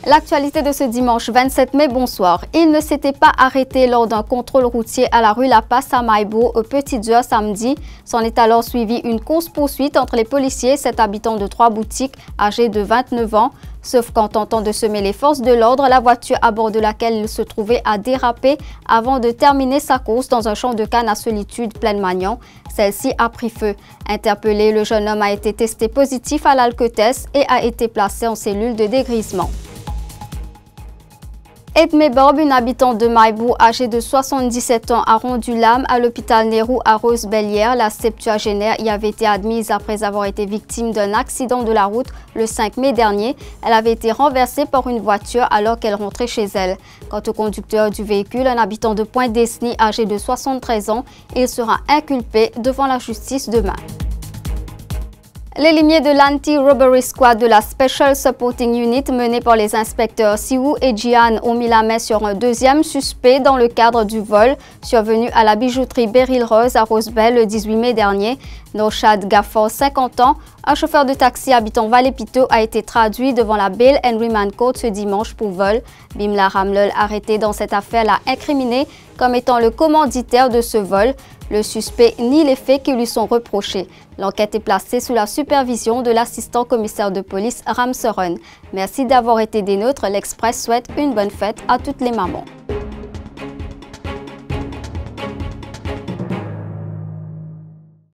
L'actualité de ce dimanche 27 mai, bonsoir. Il ne s'était pas arrêté lors d'un contrôle routier à la rue La Passe à Maïbo aux petites heures samedi. S'en est alors suivi une course-poursuite entre les policiers et cet habitant de 3 boutiques âgé de 29 ans. Sauf qu'en tentant de semer les forces de l'ordre, la voiture à bord de laquelle il se trouvait a dérapé avant de terminer sa course dans un champ de canne à Solitude, Plaine-Magnon. Celle-ci a pris feu. Interpellé, le jeune homme a été testé positif à l'alcotest et a été placé en cellule de dégrisement. Edmé Bob, une habitante de Maïbo âgée de 77 ans, a rendu l'âme à l'hôpital Nehru à Rose-Bellière. La septuagénaire y avait été admise après avoir été victime d'un accident de la route le 5 mai dernier. Elle avait été renversée par une voiture alors qu'elle rentrait chez elle. Quant au conducteur du véhicule, un habitant de Pointe-Desny âgé de 73 ans, il sera inculpé devant la justice demain. Les limiers de l'Anti-Robbery Squad de la Special Supporting Unit menée par les inspecteurs Siwoo et Jian ont mis la main sur un deuxième suspect dans le cadre du vol survenu à la bijouterie Beryl Rose à Rosebel le 18 mai dernier. Noshad Gafford, 50 ans, un chauffeur de taxi habitant Vallée-Piteau, a été traduit devant la Bail and Remand Court ce dimanche pour vol. Bimla Ramlel, arrêté dans cette affaire, l'a incriminé comme étant le commanditaire de ce vol. Le suspect nie les faits qui lui sont reprochés. L'enquête est placée sous la supervision de l'assistant commissaire de police Ram Soren. Merci d'avoir été des nôtres. L'Express souhaite une bonne fête à toutes les mamans.